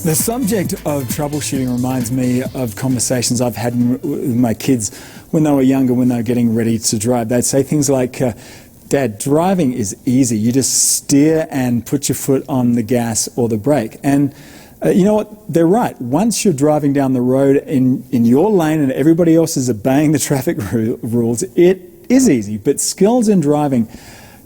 The subject of troubleshooting reminds me of conversations I've had with my kids when they were younger, when they were getting ready to drive. They'd say things like, Dad, driving is easy. You just steer and put your foot on the gas or the brake. And you know what? They're right. Once you're driving down the road in your lane and everybody else is obeying the traffic rules, it is easy. But skills in driving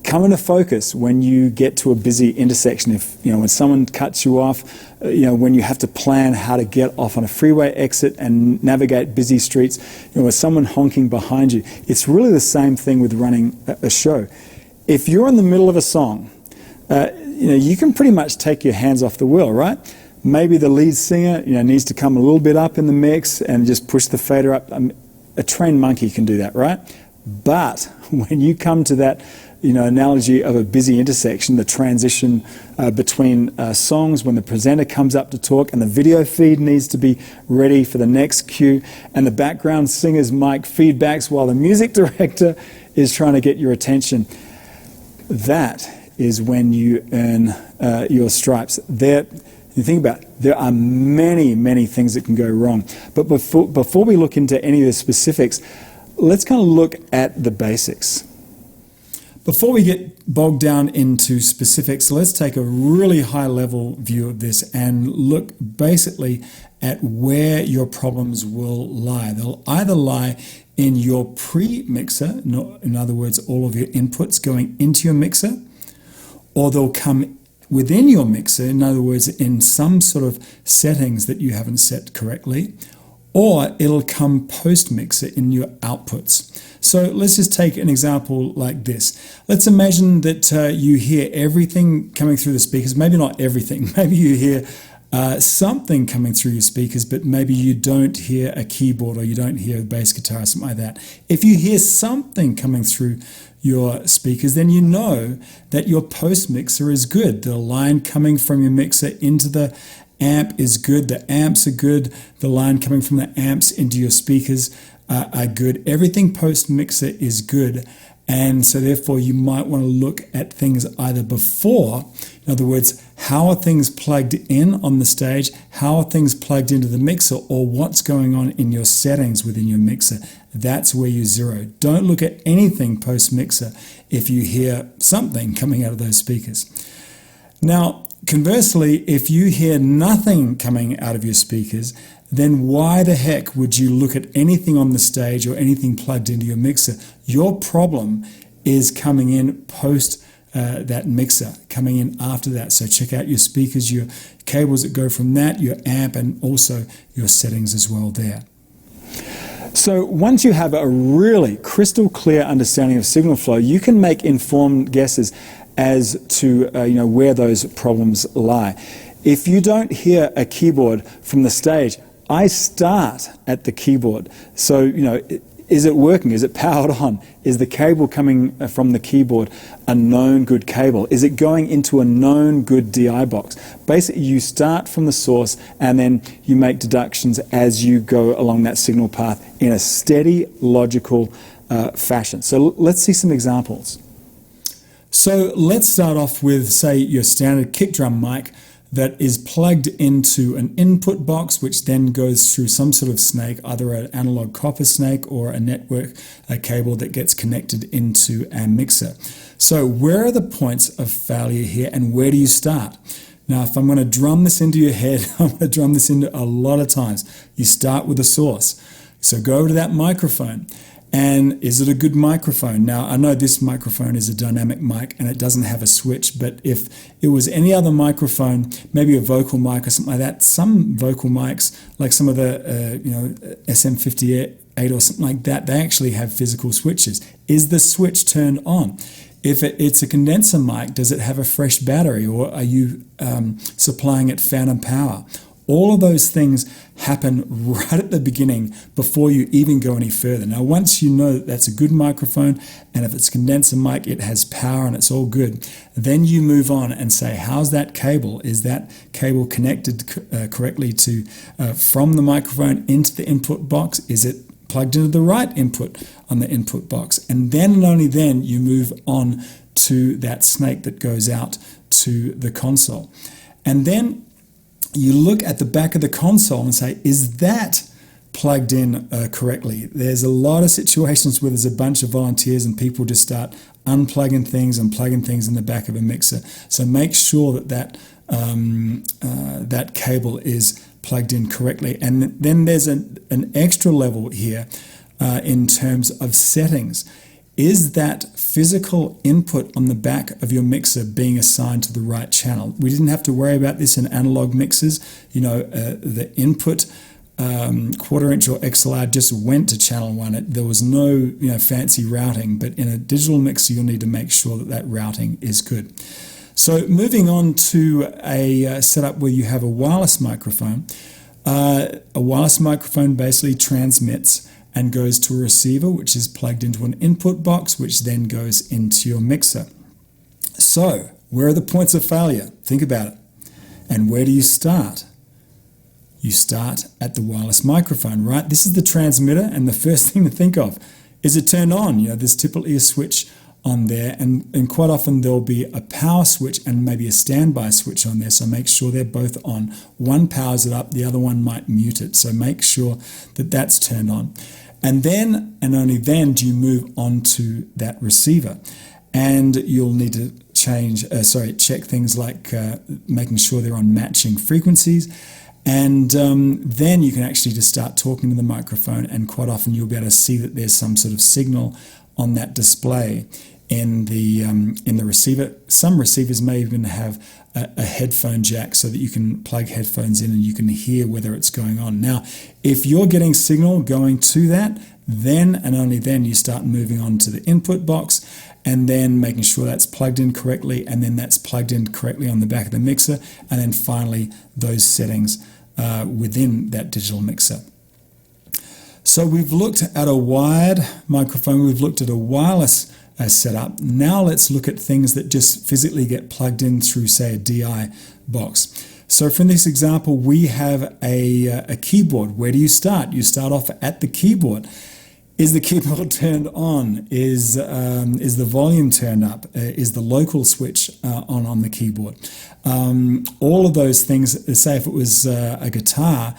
come into focus when you get to a busy intersection. If when someone cuts you off, when you have to plan how to get off on a freeway exit and navigate busy streets, with someone honking behind you. It's really the same thing with running a show. If you're in the middle of a song, you can pretty much take your hands off the wheel, right? Maybe the lead singer, needs to come a little bit up in the mix and just push the fader up. A trained monkey can do that, right? But when you come to that analogy of a busy intersection, the transition between songs, when the presenter comes up to talk and the video feed needs to be ready for the next cue, and the background singer's mic feedbacks while the music director is trying to get your attention, that is when you earn your stripes. You think about it, there are many, many things that can go wrong. But before we look into any of the specifics, let's kind of look at the basics. Before we get bogged down into specifics, let's take a really high-level view of this and look basically at where your problems will lie. They'll either lie in your pre-mixer, in other words, all of your inputs going into your mixer, or they'll come within your mixer, in other words, in some sort of settings that you haven't set correctly, or it'll come post-mixer in your outputs. So let's just take an example like this. Let's imagine that you hear everything coming through the speakers, maybe not everything, maybe you hear something coming through your speakers, but maybe you don't hear a keyboard or you don't hear a bass guitar or something like that. If you hear something coming through your speakers, then you know that your post-mixer is good. The line coming from your mixer into the amp is good, the amps are good, the line coming from the amps into your speakers are good. Everything post-mixer is good, and so therefore you might want to look at things either before, in other words, how are things plugged in on the stage, how are things plugged into the mixer, or what's going on in your settings within your mixer. That's where you zero. Don't look at anything post-mixer if you hear something coming out of those speakers. Now, conversely, if you hear nothing coming out of your speakers, then why the heck would you look at anything on the stage or anything plugged into your mixer? Your problem is coming in post that mixer, coming in after that. So check out your speakers, your cables that go from that, your amp, and also your settings as well there. So once you have a really crystal clear understanding of signal flow, you can make informed guesses as to where those problems lie. If you don't hear a keyboard from the stage, I start at the keyboard. So, is it working? Is it powered on? Is the cable coming from the keyboard a known good cable? Is it going into a known good DI box? Basically, you start from the source and then you make deductions as you go along that signal path in a steady, logical fashion. So let's see some examples. So let's start off with, say, your standard kick drum mic that is plugged into an input box, which then goes through some sort of snake, either an analog copper snake or a network cable that gets connected into a mixer. So where are the points of failure here, and where do you start? Now, if I'm going to drum this into your head, I'm going to drum this into a lot of times. You start with a source. So go to that microphone. And is it a good microphone? Now, I know this microphone is a dynamic mic and it doesn't have a switch, but if it was any other microphone, maybe a vocal mic or something like that, some vocal mics, like some of the SM58 or something like that, they actually have physical switches. Is the switch turned on? If it's a condenser mic, does it have a fresh battery, or are you supplying it phantom power? All of those things happen right at the beginning before you even go any further. Now, once you know that that's a good microphone, and if it's a condenser mic, it has power and it's all good, then you move on and say, how's that cable? Is that cable connected correctly to from the microphone into the input box? Is it plugged into the right input on the input box? And then and only then you move on to that snake that goes out to the console. And then you look at the back of the console and say, is that plugged in correctly? There's a lot of situations where there's a bunch of volunteers and people just start unplugging things and plugging things in the back of a mixer. So make sure that that cable is plugged in correctly. And then there's an extra level here in terms of settings. Is that physical input on the back of your mixer being assigned to the right channel? We didn't have to worry about this in analog mixers. The input quarter-inch or XLR just went to channel 1. There was no fancy routing, but in a digital mixer you'll need to make sure that routing is good. So moving on to a setup where you have a wireless microphone. A wireless microphone basically transmits and goes to a receiver, which is plugged into an input box, which then goes into your mixer. So where are the points of failure? Think about it. And where do you start? You start at the wireless microphone, right? This is the transmitter, and the first thing to think of is it turned on? There's typically a switch on there, and quite often there'll be a power switch and maybe a standby switch on there, so make sure they're both on. One powers it up, the other one might mute it, so make sure that that's turned on. And then, and only then, do you move on to that receiver. And you'll need to check things like making sure they're on matching frequencies. And then you can actually just start talking to the microphone, and quite often you'll be able to see that there's some sort of signal on that display in the receiver. Some receivers may even have a headphone jack so that you can plug headphones in and you can hear whether it's going on. Now, if you're getting signal going to that, then and only then you start moving on to the input box, and then making sure that's plugged in correctly, and then that's plugged in correctly on the back of the mixer, and then finally those settings within that digital mixer. So we've looked at a wired microphone, we've looked at a wireless setup. Now let's look at things that just physically get plugged in through, say, a DI box. So from this example, we have a keyboard. Where do you start? You start off at the keyboard. Is the keyboard turned on? Is the volume turned up? Is the local switch on the keyboard? All of those things, say if it was a guitar,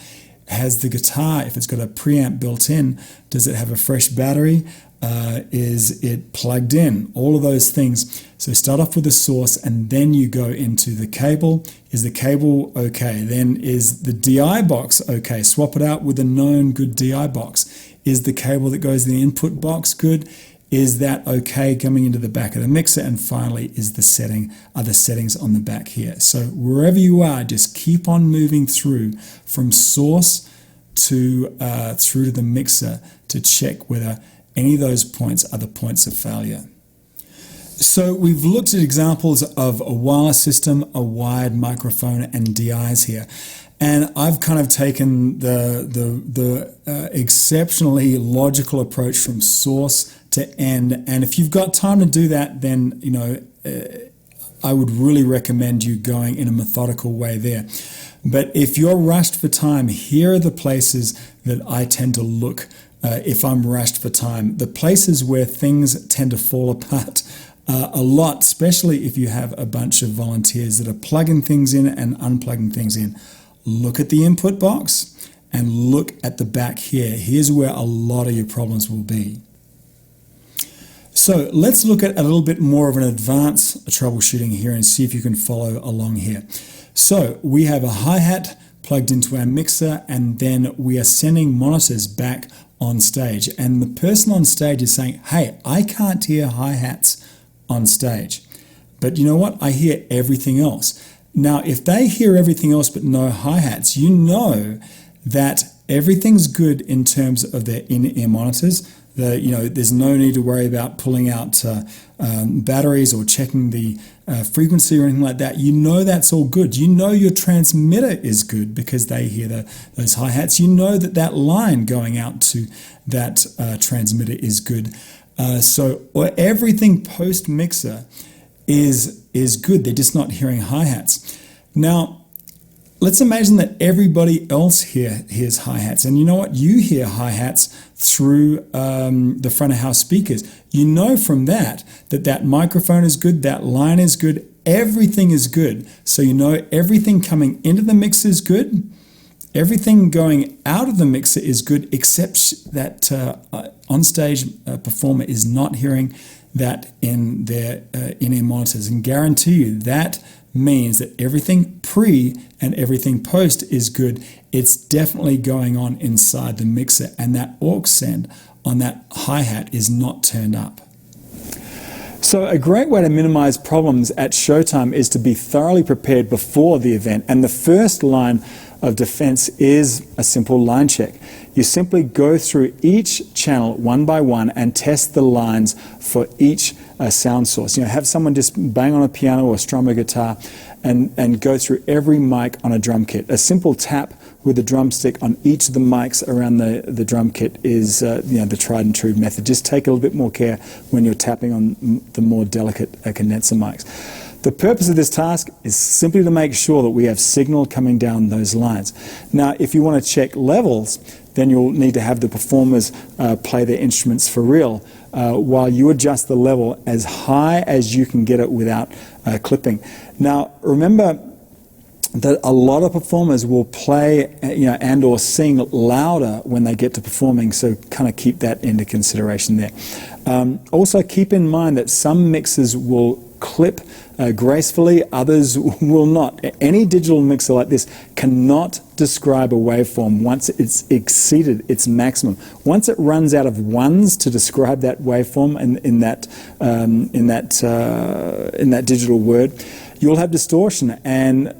has the guitar, if it's got a preamp built in, does it have a fresh battery? Is it plugged in? All of those things. So start off with the source, and then you go into the cable. Is the cable okay? Then is the DI box okay? Swap it out with a known good DI box. Is the cable that goes in the input box good? Is that okay coming into the back of the mixer? And finally, is the settings on the back here? So wherever you are, just keep on moving through from source to through to the mixer to check whether any of those points are the points of failure. So we've looked at examples of a wireless system, a wired microphone, and DIs here. And I've kind of taken the exceptionally logical approach from source to end. And if you've got time to do that, then I would really recommend you going in a methodical way there. But if you're rushed for time, here are the places that I tend to look if I'm rushed for time. The places where things tend to fall apart a lot, especially if you have a bunch of volunteers that are plugging things in and unplugging things in. Look at the input box and look at the back here. Here's where a lot of your problems will be. So let's look at a little bit more of an advanced troubleshooting here and see if you can follow along here. So we have a hi-hat plugged into our mixer, and then we are sending monitors back on stage. And the person on stage is saying, hey, I can't hear hi-hats on stage. But you know what? I hear everything else. Now, if they hear everything else but no hi-hats, you know that everything's good in terms of their in-ear monitors. There's no need to worry about pulling out batteries or checking the frequency or anything like that. You know that's all good. You know your transmitter is good because they hear those hi-hats. You know that line going out to that transmitter is good. So everything post-mixer is good. They're just not hearing hi-hats. Now, let's imagine that everybody else here hears hi-hats. And you know what? You hear hi-hats through the front of house speakers. You know from that microphone is good, that line is good, everything is good. So you know everything coming into the mixer is good. Everything going out of the mixer is good, except that onstage performer is not hearing that in their in-ear monitors. And guarantee you that means that everything pre and everything post is good. It's definitely going on inside the mixer, and that aux send on that hi-hat is not turned up. So a great way to minimize problems at showtime is to be thoroughly prepared before the event. And the first line of defense is a simple line check. You simply go through each channel one by one and test the lines for each sound source. You know, have someone just bang on a piano or strum a guitar and go through every mic on a drum kit. A simple tap with a drumstick on each of the mics around the drum kit is the tried and true method. Just take a little bit more care when you're tapping on the more delicate condenser mics. The purpose of this task is simply to make sure that we have signal coming down those lines. Now, if you want to check levels, then you'll need to have the performers play their instruments for real while you adjust the level as high as you can get it without clipping. Now, remember that a lot of performers will play and or sing louder when they get to performing, so kind of keep that into consideration there. Also keep in mind that some mixers will clip gracefully, others will not. Any digital mixer like this cannot describe a waveform once it's exceeded its maximum. Once it runs out of ones to describe that waveform in that digital word, you'll have distortion.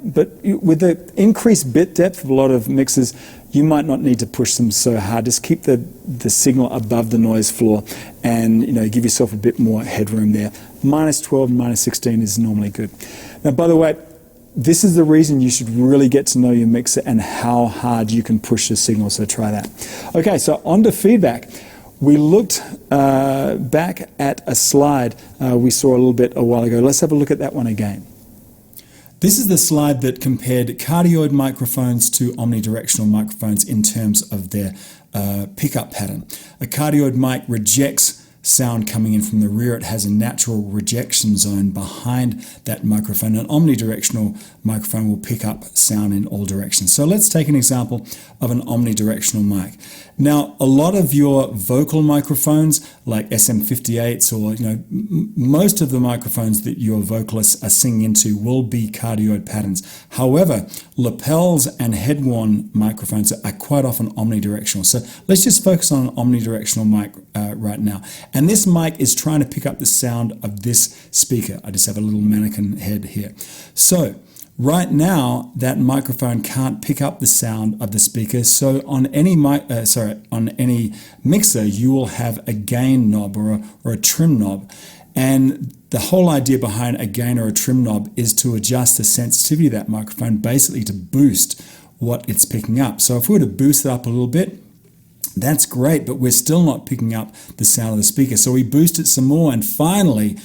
But with the increased bit depth of a lot of mixers, you might not need to push them so hard. Just keep the signal above the noise floor and give yourself a bit more headroom there. -12 and -16 is normally good. Now, by the way, this is the reason you should really get to know your mixer and how hard you can push the signal, so try that. Okay, so on to feedback. We looked back at a slide we saw a little bit a while ago. Let's have a look at that one again. This is the slide that compared cardioid microphones to omnidirectional microphones in terms of their pickup pattern. A cardioid mic rejects sound coming in from the rear. It has a natural rejection zone behind that microphone. An omnidirectional microphone will pick up sound in all directions. So let's take an example of an omnidirectional mic. Now, a lot of your vocal microphones, like SM58s or most of the microphones that your vocalists are singing into will be cardioid patterns. However, lapels and head-worn microphones are quite often omnidirectional. So let's just focus on an omnidirectional mic right now. And this mic is trying to pick up the sound of this speaker. I just have a little mannequin head here. So right now, that microphone can't pick up the sound of the speaker. So on any mixer, you will have a gain knob or a trim knob. And the whole idea behind a gain or a trim knob is to adjust the sensitivity of that microphone, basically to boost what it's picking up. So if we were to boost it up a little bit, that's great, but we're still not picking up the sound of the speaker. So we boost it some more, and finally,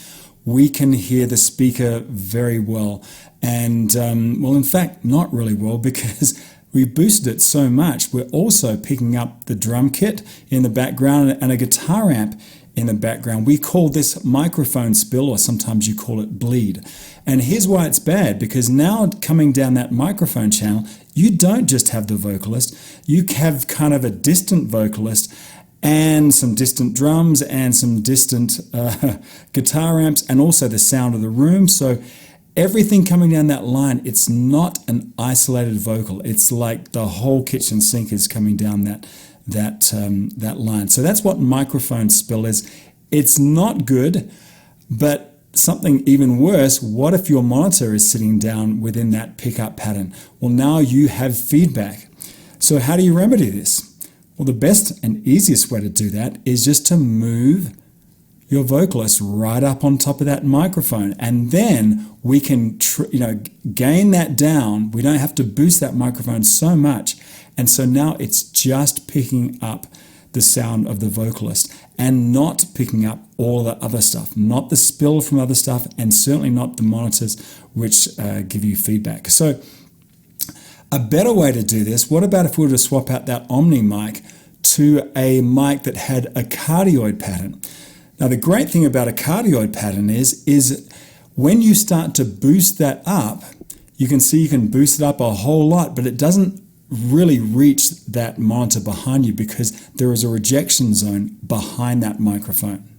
we can hear the speaker very well. And, well, in fact, not really well, because we boosted it so much. We're also picking up the drum kit in the background and a guitar amp in the background. We call this microphone spill, or sometimes you call it bleed. And here's why it's bad, because now coming down that microphone channel, you don't just have the vocalist, you have kind of a distant vocalist and some distant drums and some distant guitar amps, and also the sound of the room. So everything coming down that line, it's not an isolated vocal. It's like the whole kitchen sink is coming down that line. So that's what microphone spill is. It's not good, but something even worse, what if your monitor is sitting down within that pickup pattern? Well, now you have feedback. So how do you remedy this? Well, the best and easiest way to do that is just to move your vocalist right up on top of that microphone, and then we can gain that down. We don't have to boost that microphone so much, and so now it's just picking up the sound of the vocalist and not picking up all the other stuff, not the spill from other stuff, and certainly not the monitors which give you feedback. So a better way to do this, what about if we were to swap out that Omni mic to a mic that had a cardioid pattern? Now, the great thing about a cardioid pattern is When you start to boost that up, you can see you can boost it up a whole lot, but it doesn't really reach that monitor behind you because there is a rejection zone behind that microphone.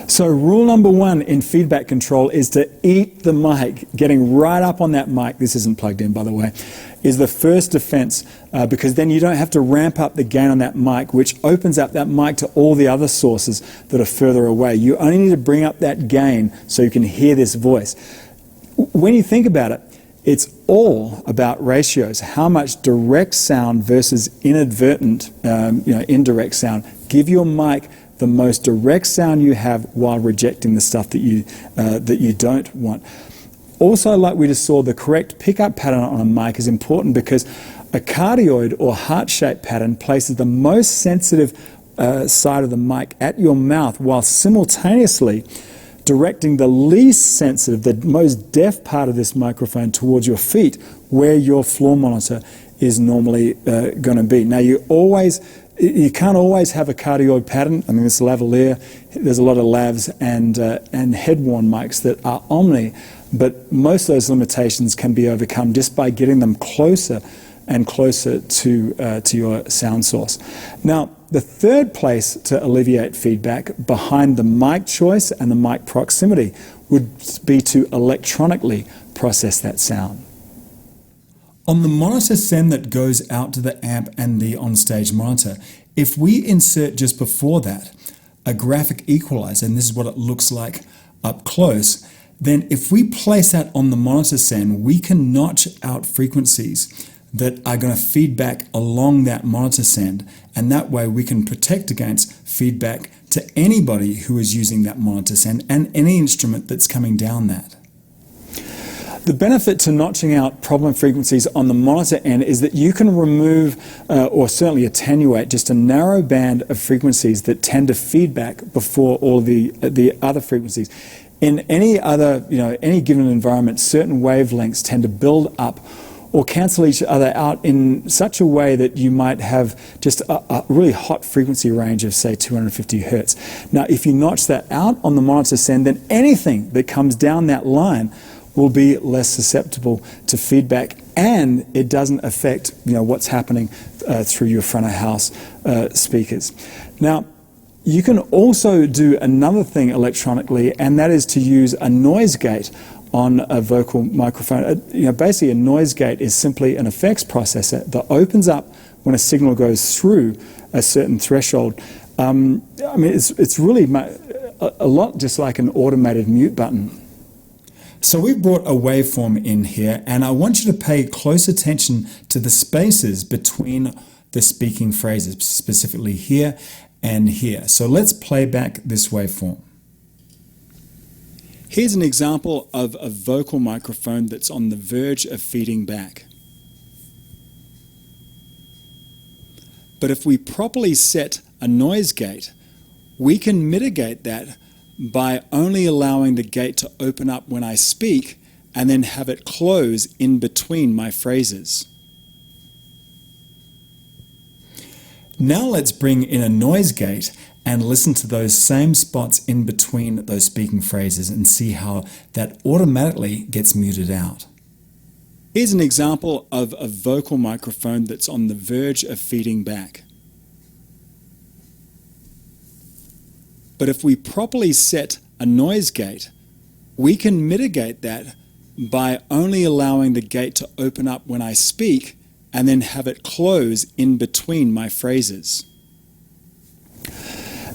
So rule number one in feedback control is to eat the mic. Getting right up on that mic, this isn't plugged in by the way, is the first defense because then you don't have to ramp up the gain on that mic, which opens up that mic to all the other sources that are further away. You only need to bring up that gain so you can hear this voice. When you think about it, it's all about ratios. How much direct sound versus inadvertent, indirect sound. Give your mic the most direct sound you have while rejecting the stuff that you don't want. Also, like we just saw, the correct pickup pattern on a mic is important because a cardioid or heart-shaped pattern places the most sensitive side of the mic at your mouth while simultaneously directing the least sensitive, the most deaf part of this microphone towards your feet where your floor monitor is normally going to be. Now you can't always have a cardioid pattern. I mean, there's lavalier, there's a lot of lavs and head-worn mics that are omni, but most of those limitations can be overcome just by getting them closer and closer to your sound source. Now, the third place to alleviate feedback behind the mic choice and the mic proximity would be to electronically process that sound. On the monitor send that goes out to the amp and the onstage monitor, if we insert just before that a graphic equalizer, and this is what it looks like up close, then if we place that on the monitor send, we can notch out frequencies that are going to feed back along that monitor send, and that way we can protect against feedback to anybody who is using that monitor send and any instrument that's coming down that. The benefit to notching out problem frequencies on the monitor end is that you can remove or certainly attenuate just a narrow band of frequencies that tend to feedback before all the other frequencies. In any other, any given environment, certain wavelengths tend to build up or cancel each other out in such a way that you might have just a really hot frequency range of, say, 250 hertz. Now, if you notch that out on the monitor send, then anything that comes down that line will be less susceptible to feedback, and it doesn't affect what's happening through your front of house speakers. Now, you can also do another thing electronically, and that is to use a noise gate on a vocal microphone. Basically a noise gate is simply an effects processor that opens up when a signal goes through a certain threshold. It's really a lot just like an automated mute button. So we brought a waveform in here, and I want you to pay close attention to the spaces between the speaking phrases, specifically here and here. So let's play back this waveform. Here's an example of a vocal microphone that's on the verge of feeding back. But if we properly set a noise gate, we can mitigate that by only allowing the gate to open up when I speak and then have it close in between my phrases. Now let's bring in a noise gate and listen to those same spots in between those speaking phrases and see how that automatically gets muted out. Here's an example of a vocal microphone that's on the verge of feeding back. But if we properly set a noise gate, we can mitigate that by only allowing the gate to open up when I speak and then have it close in between my phrases.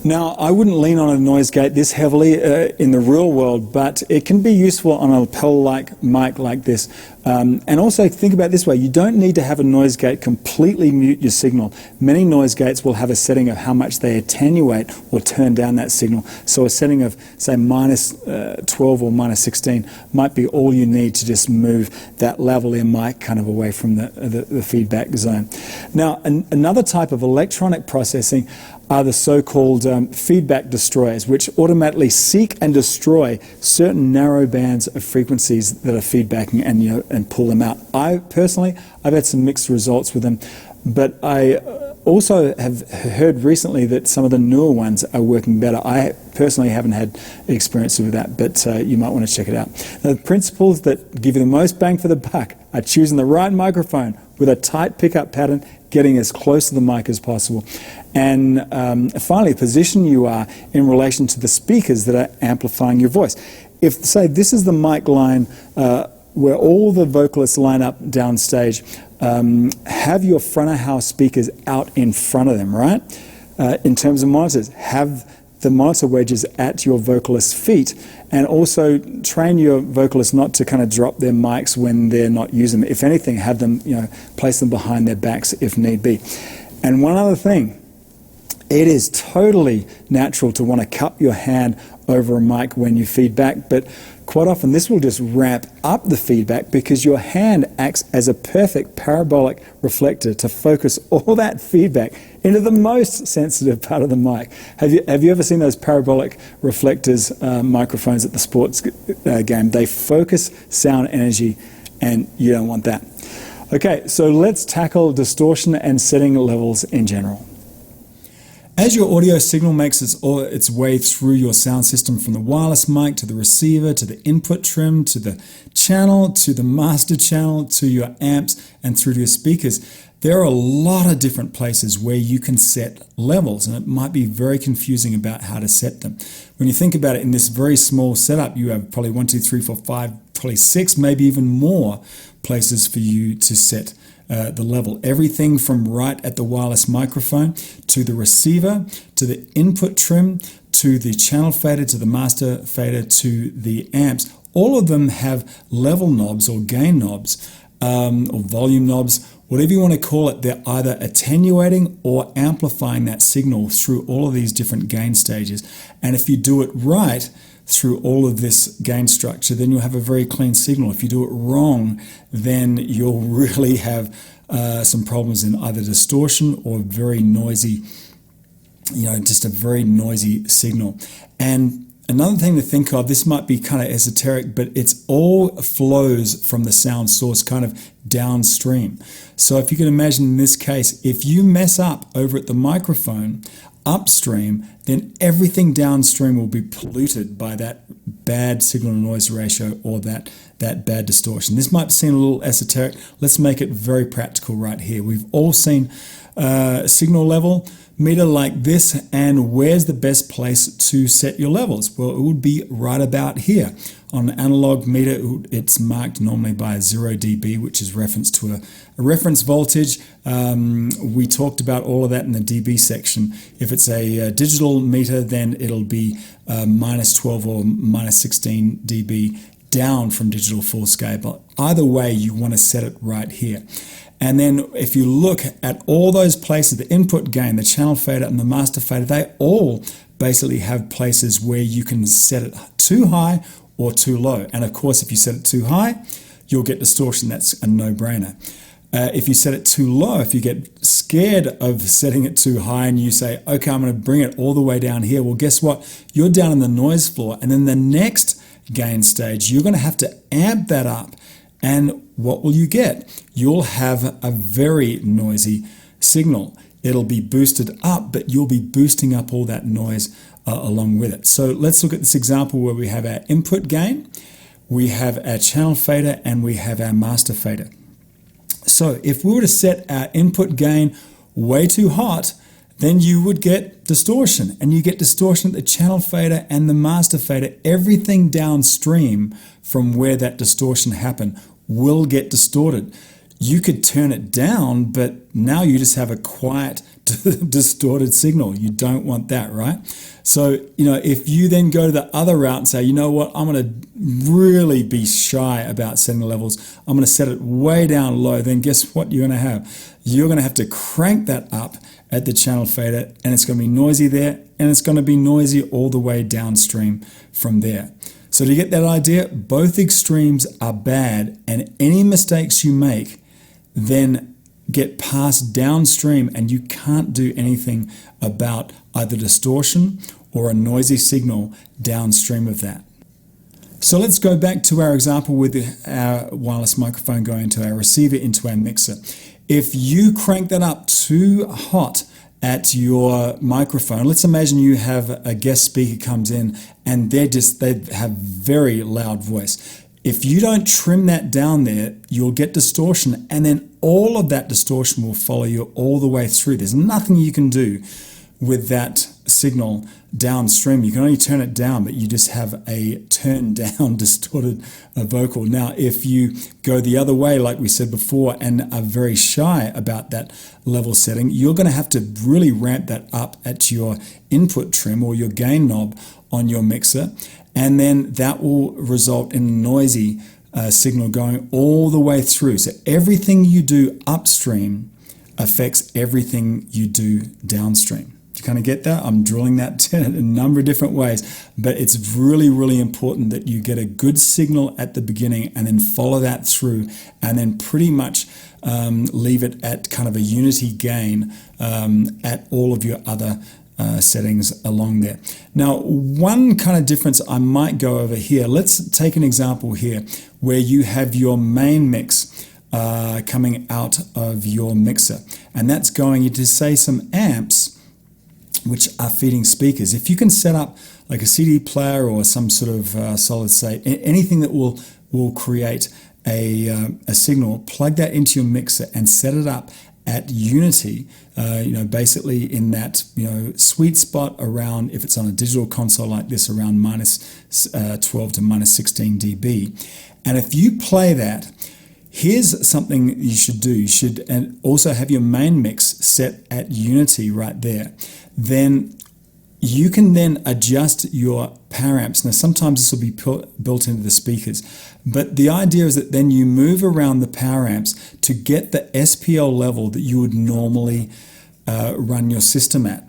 Now, I wouldn't lean on a noise gate this heavily in the real world, but it can be useful on a lapel-like mic like this. And also think about it this way, you don't need to have a noise gate completely mute your signal. Many noise gates will have a setting of how much they attenuate or turn down that signal. So a setting of, say, minus 12 or minus 16 might be all you need to just move that lavalier mic kind of away from the feedback zone. Now, another type of electronic processing are the so-called feedback destroyers, which automatically seek and destroy certain narrow bands of frequencies that are feedbacking and pull them out. I've had some mixed results with them, but I also have heard recently that some of the newer ones are working better. I personally haven't had experience with that, but you might want to check it out. Now, the principles that give you the most bang for the buck are choosing the right microphone with a tight pickup pattern, getting as close to the mic as possible. And finally, position you are in relation to the speakers that are amplifying your voice. If, say, this is the mic line where all the vocalists line up downstage, have your front of house speakers out in front of them, right? In terms of monitors, have the monitor wedges at your vocalist's feet, and also train your vocalists not to kind of drop their mics when they're not using them. If anything, have them, place them behind their backs if need be. And one other thing, it is totally natural to want to cup your hand over a mic when you feedback, but quite often this will just ramp up the feedback because your hand acts as a perfect parabolic reflector to focus all that feedback into the most sensitive part of the mic. Have you ever seen those parabolic reflectors, microphones at the sports game? They focus sound energy, and you don't want that. Okay, so let's tackle distortion and setting levels in general. As your audio signal makes its way through your sound system from the wireless mic to the receiver, to the input trim, to the channel, to the master channel, to your amps, and through to your speakers, there are a lot of different places where you can set levels, and it might be very confusing about how to set them. When you think about it, in this very small setup, you have probably 1, 2, 3, 4, 5, probably 6, maybe even more places for you to set the level. Everything from right at the wireless microphone to the receiver, to the input trim, to the channel fader, to the master fader, to the amps. All of them have level knobs or gain knobs or volume knobs, whatever you want to call it. They're either attenuating or amplifying that signal through all of these different gain stages. And if you do it right through all of this gain structure, then you'll have a very clean signal. If you do it wrong, then you'll really have some problems in either distortion or very noisy, just a very noisy signal. And another thing to think of, this might be kind of esoteric, but it's all flows from the sound source kind of downstream. So if you can imagine in this case, if you mess up over at the microphone upstream, then everything downstream will be polluted by that bad signal to noise ratio or that bad distortion. This might seem a little esoteric. Let's make it very practical right here. We've all seen signal level meter like this, and where's the best place to set your levels? Well, it would be right about here. On an analog meter, it's marked normally by 0 dB, which is reference to a reference voltage. We talked about all of that in the dB section. If it's a digital meter, then it'll be minus 12 or minus 16 dB down from digital full scale. But either way, you want to set it right here. And then if you look at all those places, the input gain, the channel fader, and the master fader, they all basically have places where you can set it too high or too low. And of course, if you set it too high, you'll get distortion. That's a no-brainer. If you set it too low, if you get scared of setting it too high and you say, okay, I'm going to bring it all the way down here, well, guess what? You're down in the noise floor. And then the next gain stage, you're going to have to amp that up. And what will you get? You'll have a very noisy signal. It'll be boosted up, but you'll be boosting up all that noise along with it. So let's look at this example where we have our input gain, we have our channel fader, and we have our master fader. So if we were to set our input gain way too hot, then you would get distortion, and you get distortion at the channel fader and the master fader. Everything downstream from where that distortion happened will get distorted. You could turn it down, but now you just have a quiet, distorted signal. You don't want that, right? So, if you then go to the other route and say, you know what, I'm going to really be shy about setting the levels, I'm going to set it way down low, then guess what you're going to have? You're going to have to crank that up at the channel fader, and it's going to be noisy there, and it's going to be noisy all the way downstream from there. So to get that idea, both extremes are bad, and any mistakes you make then get passed downstream, and you can't do anything about either distortion or a noisy signal downstream of that. So let's go back to our example with our wireless microphone going to our receiver into our mixer. If you crank that up too hot at your microphone, let's imagine you have a guest speaker comes in and they have very loud voice. If you don't trim that down there, you'll get distortion, and then all of that distortion will follow you all the way through. There's nothing you can do with that signal downstream. You can only turn it down, but you just have a turned down distorted vocal. Now, if you go the other way, like we said before, and are very shy about that level setting, you're going to have to really ramp that up at your input trim or your gain knob on your mixer, and then that will result in a noisy signal going all the way through. So everything you do upstream affects everything you do downstream. You kind of get that? I'm drilling that in a number of different ways, but it's really, really important that you get a good signal at the beginning and then follow that through, and then pretty much leave it at kind of a unity gain at all of your other settings along there. Now, one kind of difference I might go over here, let's take an example here where you have your main mix coming out of your mixer, and that's going into, say, some amps which are feeding speakers. If you can set up like a CD player or some sort of solid state, anything that will create a signal, plug that into your mixer and set it up at unity, basically in that sweet spot around, if it's on a digital console like this, around minus 12 to minus 16 dB. And if you play that, here's something you should do. You should also have your main mix set at unity right there. Then you can then adjust your power amps. Now, sometimes this will be built into the speakers, but the idea is that then you move around the power amps to get the SPL level that you would normally run your system at.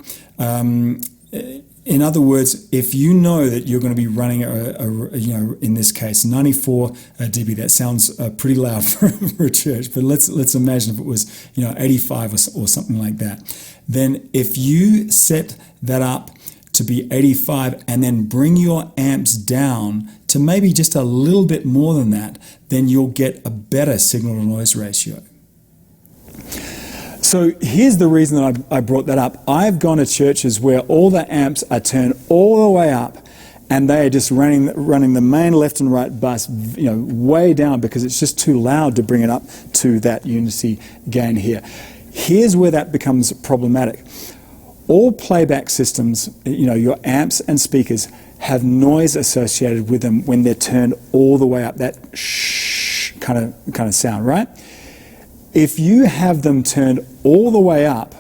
In other words, if you know that you're going to be running in this case 94 dB, that sounds pretty loud for a church, but let's imagine if it was 85 or something like that. Then if you set that up to be 85 and then bring your amps down to maybe just a little bit more than that, then you'll get a better signal to noise ratio. So here's the reason that I brought that up. I've gone to churches where all the amps are turned all the way up and they are just running the main left and right bus way down because it's just too loud to bring it up to that unity gain here. Here's where that becomes problematic. All playback systems, your amps and speakers, have noise associated with them when they're turned all the way up, that shh kind of sound, right? If you have them turned all the way up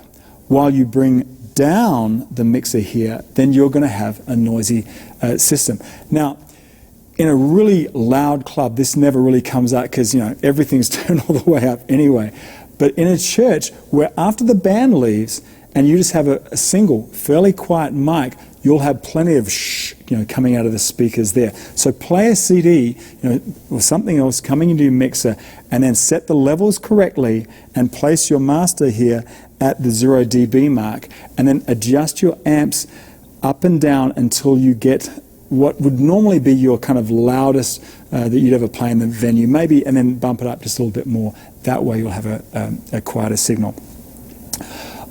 while you bring down the mixer here, then you're going to have a noisy system. Now, in a really loud club, this never really comes out because everything's turned all the way up anyway. But in a church where after the band leaves and you just have a single, fairly quiet mic, you'll have plenty of shh, coming out of the speakers there. So play a CD, or something else coming into your mixer, and then set the levels correctly and place your master here at the 0 dB mark, and then adjust your amps up and down until you get what would normally be your kind of loudest that you'd ever play in the venue, maybe, and then bump it up just a little bit more. That way you'll have a quieter signal.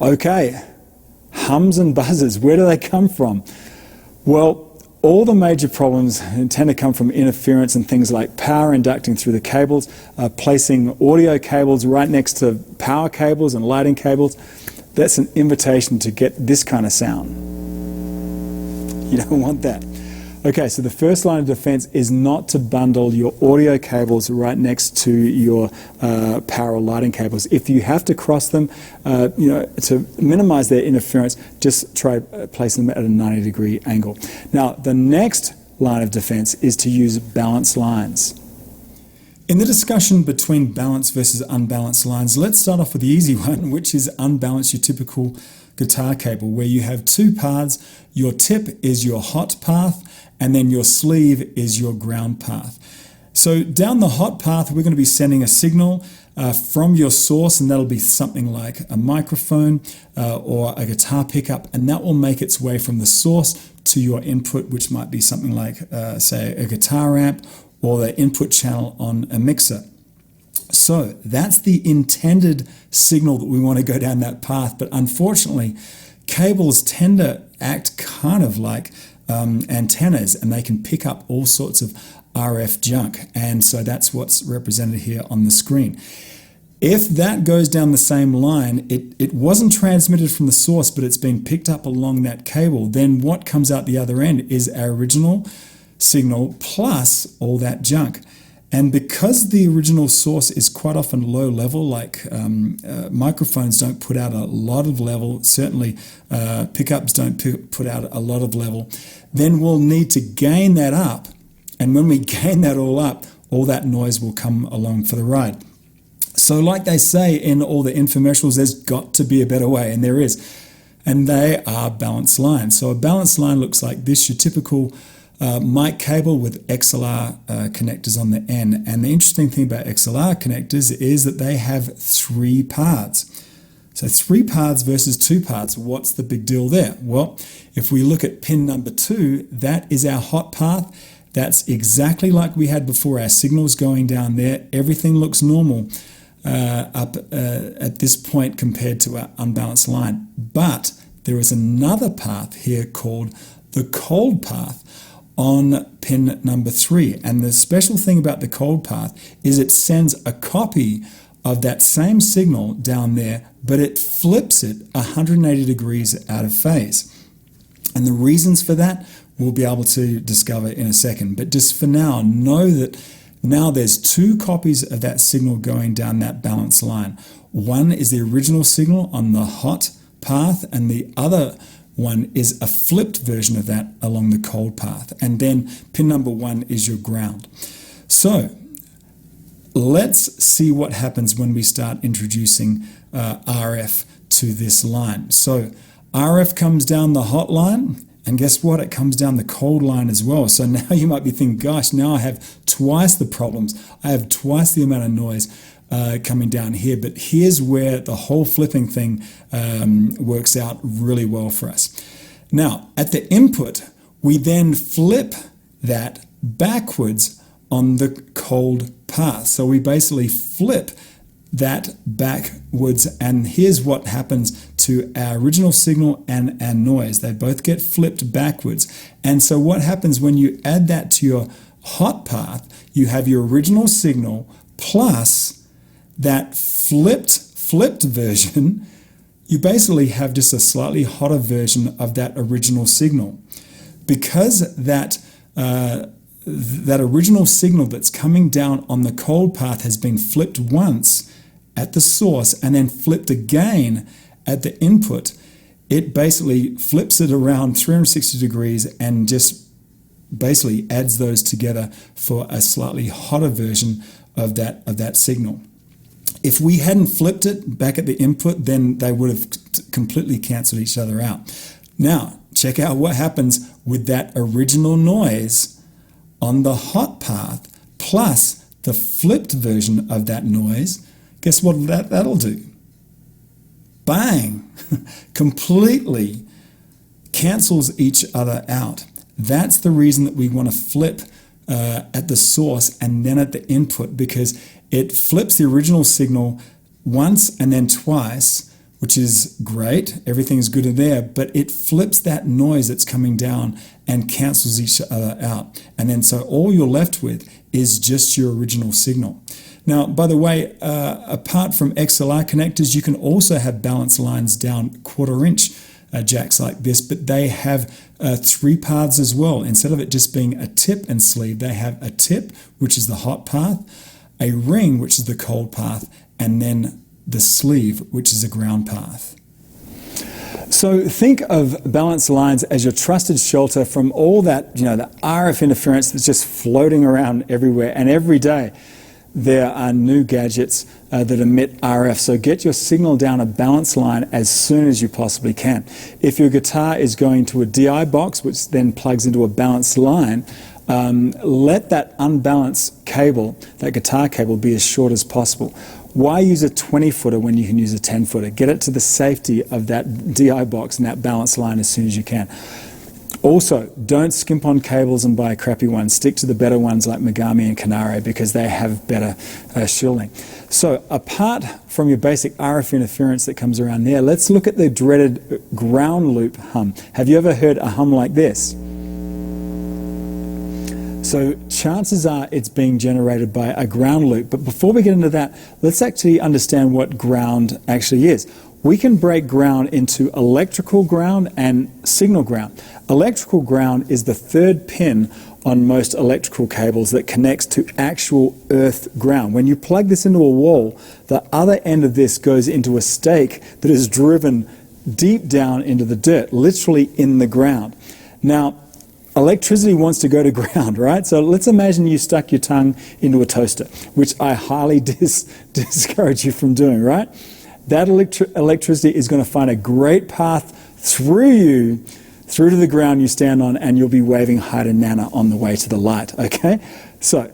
Okay, hums and buzzes, where do they come from? Well, all the major problems tend to come from interference and things like power inducting through the cables, placing audio cables right next to power cables and lighting cables. That's an invitation to get this kind of sound. You don't want that. Okay, so the first line of defense is not to bundle your audio cables right next to your power or lighting cables. If you have to cross them, to minimize their interference, just try placing them at a 90-degree angle. Now, the next line of defense is to use balanced lines. In the discussion between balanced versus unbalanced lines, let's start off with the easy one, which is unbalanced, your typical guitar cable, where you have two paths. Your tip is your hot path, and then your sleeve is your ground path. So down the hot path, we're going to be sending a signal from your source, and that'll be something like a microphone or a guitar pickup, and that will make its way from the source to your input, which might be something like, say, a guitar amp or the input channel on a mixer. So that's the intended signal that we want to go down that path. But unfortunately, cables tend to act kind of like antennas, and they can pick up all sorts of RF junk. And so that's what's represented here on the screen. If that goes down the same line, it wasn't transmitted from the source, but it's been picked up along that cable, then what comes out the other end is our original signal plus all that junk. And because the original source is quite often low level, like microphones don't put out a lot of level, certainly pickups don't put out a lot of level, then we'll need to gain that up. And when we gain that all up, all that noise will come along for the ride. So like they say in all the infomercials, there's got to be a better way, and there is. And they are balanced lines. So a balanced line looks like this, your typical mic cable with XLR connectors on the end. And the interesting thing about XLR connectors is that they have 3 paths. So 3 paths versus 2 paths. What's the big deal there? Well, if we look at pin number 2, that is our hot path. That's exactly like we had before. Our signal's going down there. Everything looks normal up at this point compared to our unbalanced line. But there is another path here called the cold path on pin number 3. And the special thing about the cold path is it sends a copy of that same signal down there, but it flips it 180 degrees out of phase. And the reasons for that we'll be able to discover in a second. But just for now, know that now there's 2 copies of that signal going down that balanced line. One is the original signal on the hot path, and the other one is a flipped version of that along the cold path. And then pin number 1 is your ground. So let's see what happens when we start introducing RF to this line. So RF comes down the hot line, and guess what? It comes down the cold line as well. So now you might be thinking, gosh, now I have twice the problems. I have twice the amount of noise coming down here. But here's where the whole flipping thing works out really well for us. Now, at the input, we then flip that backwards on the cold path. So we basically flip that backwards, and here's what happens to our original signal and our noise. They both get flipped backwards. And so what happens when you add that to your hot path, you have your original signal plus that flipped version. You basically have just a slightly hotter version of that original signal. Because that original signal that's coming down on the cold path has been flipped once at the source and then flipped again at the input, it basically flips it around 360 degrees and just basically adds those together for a slightly hotter version of that signal. If we hadn't flipped it back at the input, then they would have completely cancelled each other out. Now, check out what happens with that original noise on the hot path plus the flipped version of that noise. Guess what that'll do? Bang! Completely cancels each other out. That's the reason that we want to flip at the source and then at the input, because it flips the original signal once and then twice, which is great. Everything's good in there, but it flips that noise that's coming down and cancels each other out. And then so all you're left with is just your original signal. Now, by the way, apart from XLR connectors, you can also have balanced lines down 1/4-inch jacks like this, but they have 3 paths as well. Instead of it just being a tip and sleeve, they have a tip, which is the hot path, a ring, which is the cold path, and then the sleeve, which is a ground path. So think of balanced lines as your trusted shelter from all that, the RF interference that's just floating around everywhere, and every day there are new gadgets that emit RF. So get your signal down a balanced line as soon as you possibly can. If your guitar is going to a DI box, which then plugs into a balanced line, let that unbalanced cable, that guitar cable, be as short as possible. Why use a 20-footer when you can use a 10-footer? Get it to the safety of that DI box and that balanced line as soon as you can. Also, don't skimp on cables and buy crappy ones. Stick to the better ones like Megami and Canare because they have better shielding. So apart from your basic RF interference that comes around there, let's look at the dreaded ground loop hum. Have you ever heard a hum like this? So chances are it's being generated by a ground loop. But before we get into that, let's actually understand what ground actually is. We can break ground into electrical ground and signal ground. Electrical ground is the third pin on most electrical cables that connects to actual earth ground. When you plug this into a wall, the other end of this goes into a stake that is driven deep down into the dirt, literally in the ground. Now, electricity wants to go to ground, right? So let's imagine you stuck your tongue into a toaster, which I highly discourage you from doing, right? That electricity is going to find a great path through you, through to the ground you stand on, and you'll be waving hi to Nana on the way to the light, okay? So,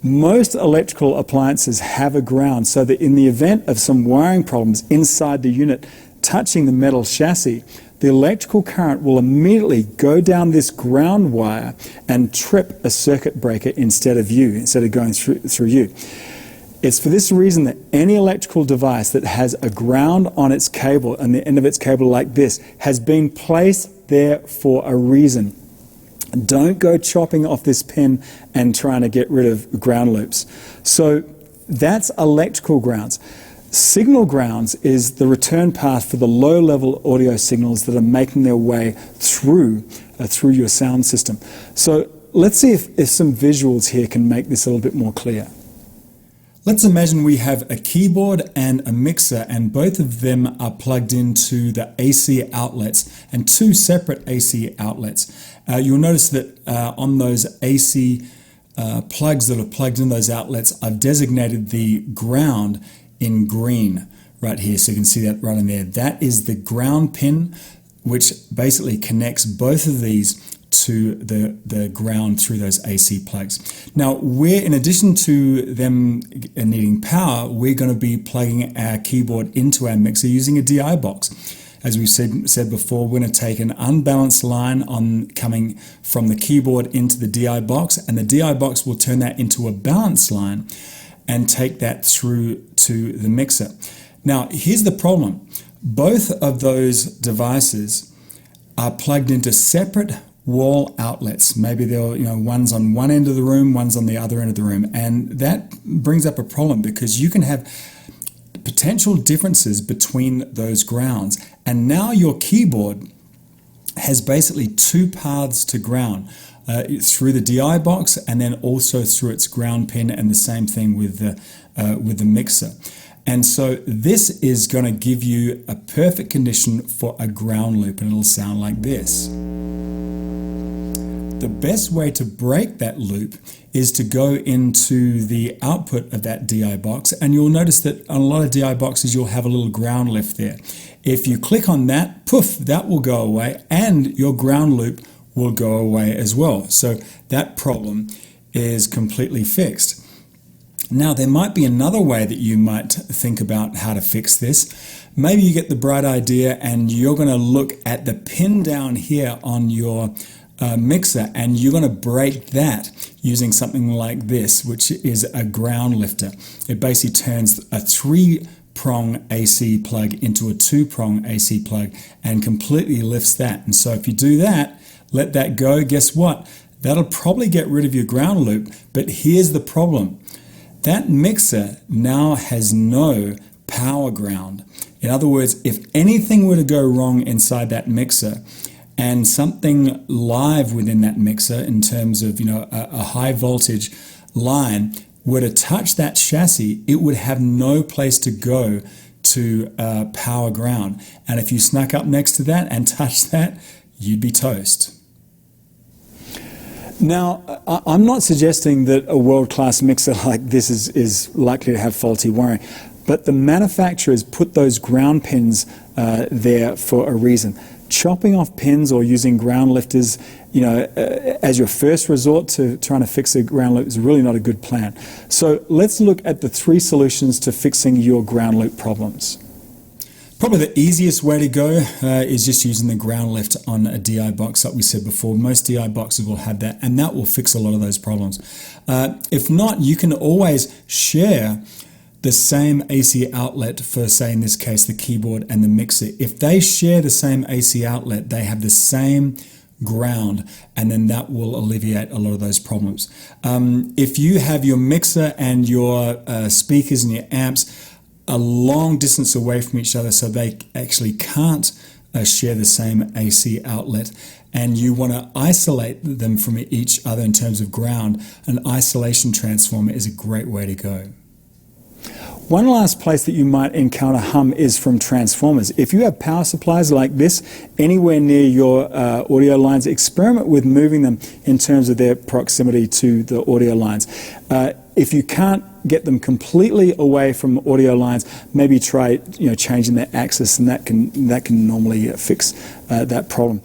most electrical appliances have a ground so that in the event of some wiring problems inside the unit touching the metal chassis, the electrical current will immediately go down this ground wire and trip a circuit breaker instead of going through you. It's for this reason that any electrical device that has a ground on its cable and the end of its cable like this has been placed there for a reason. Don't go chopping off this pin and trying to get rid of ground loops. So that's electrical grounds. Signal grounds is the return path for the low-level audio signals that are making their way through your sound system. So let's see if some visuals here can make this a little bit more clear. Let's imagine we have a keyboard and a mixer, and both of them are plugged into the AC outlets, and two separate AC outlets. You'll notice that on those AC plugs that are plugged in those outlets, I've designated the ground in green right here, so you can see that right in there. That is the ground pin, which basically connects both of these to the ground through those AC plugs. Now, in addition to them needing power, we're going to be plugging our keyboard into our mixer using a DI box. As we said before, we're going to take an unbalanced line coming from the keyboard into the DI box, and the DI box will turn that into a balanced line and take that through to the mixer. Now, here's the problem. Both of those devices are plugged into separate wall outlets. Maybe they're, one's on one end of the room, one's on the other end of the room. And that brings up a problem because you can have potential differences between those grounds. And now your keyboard has basically two paths to ground. Through the DI box and then also through its ground pin, and the same thing with the mixer. And so this is going to give you a perfect condition for a ground loop, and it'll sound like this. The best way to break that loop is to go into the output of that DI box, and you'll notice that on a lot of DI boxes you'll have a little ground lift there. If you click on that, poof, that will go away, and your ground loop will go away as well. So that problem is completely fixed. Now, there might be another way that you might think about how to fix this. Maybe you get the bright idea and you're going to look at the pin down here on your mixer, and you're going to break that using something like this, which is a ground lifter. It basically turns a 3-prong AC plug into a 2-prong AC plug and completely lifts that. And so if you do that, let that go, guess what? That'll probably get rid of your ground loop, but here's the problem. That mixer now has no power ground. In other words, if anything were to go wrong inside that mixer and something live within that mixer in terms of a high voltage line were to touch that chassis, it would have no place to go to power ground. And if you snuck up next to that and touched that, you'd be toast. Now, I'm not suggesting that a world-class mixer like this is likely to have faulty wiring, but the manufacturers put those ground pins there for a reason. Chopping off pins or using ground lifters, as your first resort to trying to fix a ground loop is really not a good plan. So let's look at the 3 solutions to fixing your ground loop problems. Probably the easiest way to go is just using the ground lift on a DI box, like we said before. Most DI boxes will have that, and that will fix a lot of those problems. If not, you can always share the same AC outlet for, say in this case, the keyboard and the mixer. If they share the same AC outlet, they have the same ground, and then that will alleviate a lot of those problems. If you have your mixer and your speakers and your amps a long distance away from each other, so they actually can't share the same AC outlet, and you want to isolate them from each other in terms of ground, an isolation transformer is a great way to go. One last place that you might encounter hum is from transformers. If you have power supplies like this anywhere near your audio lines, experiment with moving them in terms of their proximity to the audio lines. If you can't get them completely away from audio lines, maybe try changing their axis, and that can normally fix that problem.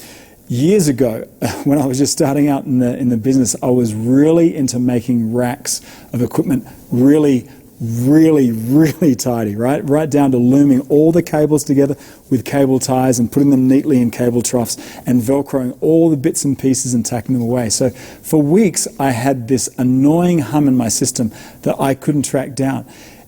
Years ago, when I was just starting out in the business, I was really into making racks of equipment really tidy, right down to looming all the cables together with cable ties and putting them neatly in cable troughs and velcroing all the bits and pieces and tacking them away. So for weeks I had this annoying hum in my system that I couldn't track down.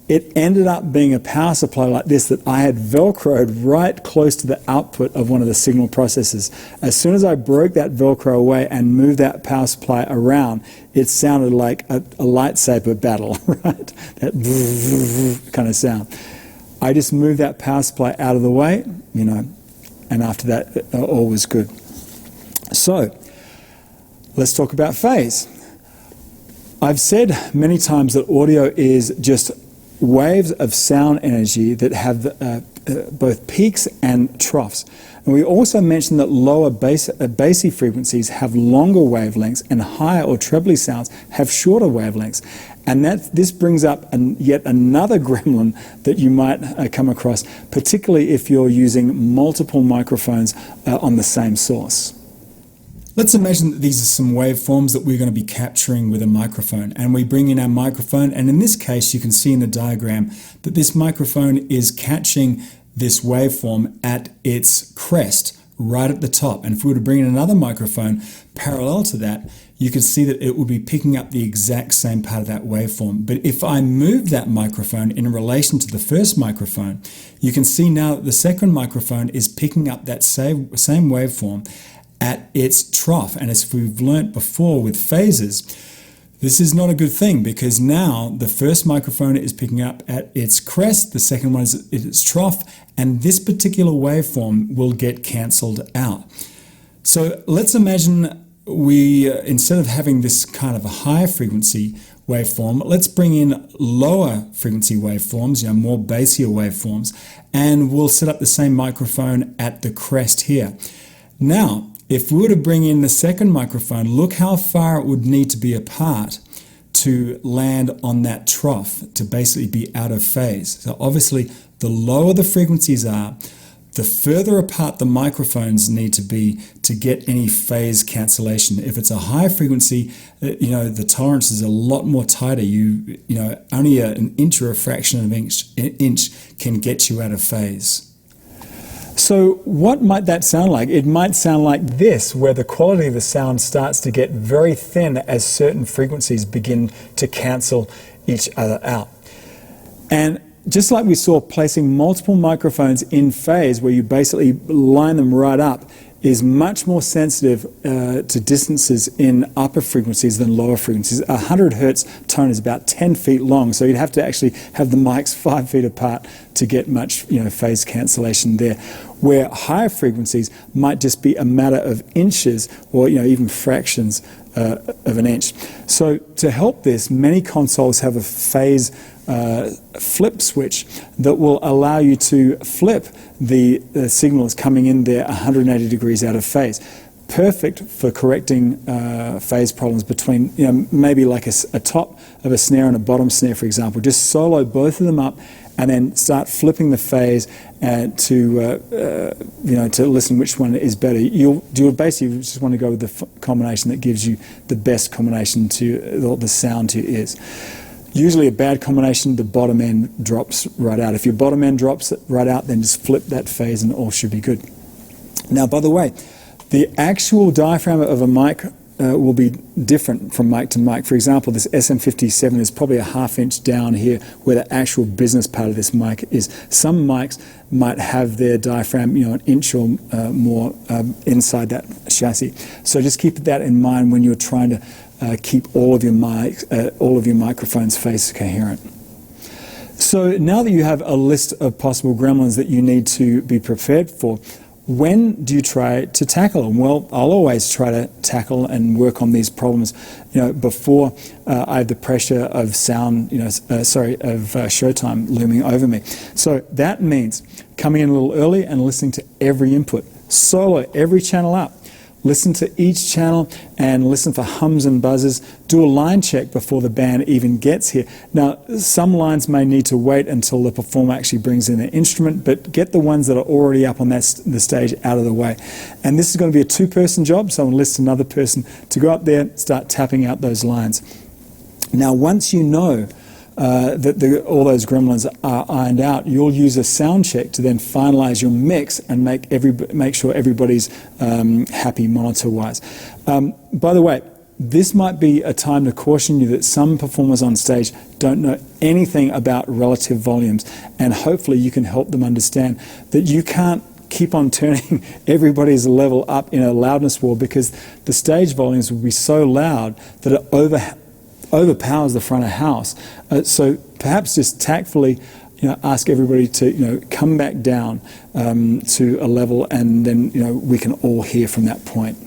It ended up being a power supply like this that I had velcroed right close to the output of one of the signal processors. As soon as I broke that velcro away and moved that power supply around, it sounded like a lightsaber battle, right? That kind of sound. I just moved that power supply out of the way, and after that, all was good. So, let's talk about phase. I've said many times that audio is just waves of sound energy that have both peaks and troughs. And we also mentioned that lower bassy frequencies have longer wavelengths and higher or trebly sounds have shorter wavelengths. And this brings up yet another gremlin that you might come across, particularly if you're using multiple microphones on the same source. Let's imagine that these are some waveforms that we're going to be capturing with a microphone, and we bring in our microphone, and in this case you can see in the diagram that this microphone is catching this waveform at its crest right at the top, and if we were to bring in another microphone parallel to that, you can see that it will be picking up the exact same part of that waveform. But if I move that microphone in relation to the first microphone, you can see now that the second microphone is picking up that same waveform at its trough. And as we've learnt before with phases, this is not a good thing, because now the first microphone is picking up at its crest, the second one is at its trough, and this particular waveform will get cancelled out. So let's imagine we, instead of having this kind of a higher frequency waveform, let's bring in lower frequency waveforms, more bassier waveforms, and we'll set up the same microphone at the crest here. Now, if we were to bring in the second microphone, look how far it would need to be apart to land on that trough, to basically be out of phase. So obviously, the lower the frequencies are, the further apart the microphones need to be to get any phase cancellation. If it's a high frequency, the tolerance is a lot more tighter. Only an inch or a fraction of an inch can get you out of phase. So what might that sound like? It might sound like this, where the quality of the sound starts to get very thin as certain frequencies begin to cancel each other out. And just like we saw, placing multiple microphones in phase, where you basically line them right up, is much more sensitive to distances in upper frequencies than lower frequencies. A 100 hertz tone is about 10 feet long, so you'd have to actually have the mics 5 feet apart to get much phase cancellation there. Where higher frequencies might just be a matter of inches or even fractions of an inch. So to help this, many consoles have a phase flip switch that will allow you to flip the signals coming in there 180 degrees out of phase. Perfect for correcting phase problems between, maybe like a top of a snare and a bottom snare, for example. Just solo both of them up and then start flipping the phase to listen which one is better. You'll basically just want to go with the combination that gives you the best combination to the sound to your ears. Usually a bad combination, the bottom end drops right out. If your bottom end drops right out, then just flip that phase and all should be good. Now, by the way, the actual diaphragm of a mic will be different from mic to mic. For example, this SM57 is probably a ½ inch down here where the actual business part of this mic is. Some mics might have their diaphragm, an inch or more inside that chassis. So just keep that in mind when you're trying to keep all of your microphones phase coherent. So now that you have a list of possible gremlins that you need to be prepared for, when do you try to tackle them? Well, I'll always try to tackle and work on these problems, before I have the pressure of sound, showtime looming over me. So that means coming in a little early and listening to every input, solo every channel up. Listen to each channel and listen for hums and buzzes. Do a line check before the band even gets here. Now, some lines may need to wait until the performer actually brings in their instrument, but get the ones that are already up on the stage out of the way. And this is going to be a two-person job, so I'll enlist another person to go up there, start tapping out those lines. Now, once you know that all those gremlins are ironed out, you'll use a sound check to then finalize your mix and make sure everybody's happy monitor-wise. By the way, this might be a time to caution you that some performers on stage don't know anything about relative volumes, and hopefully you can help them understand that you can't keep on turning everybody's level up in a loudness war, because the stage volumes will be so loud that it overpowers the front of house. So perhaps just tactfully, ask everybody to, come back down to a level, and then, we can all hear from that point.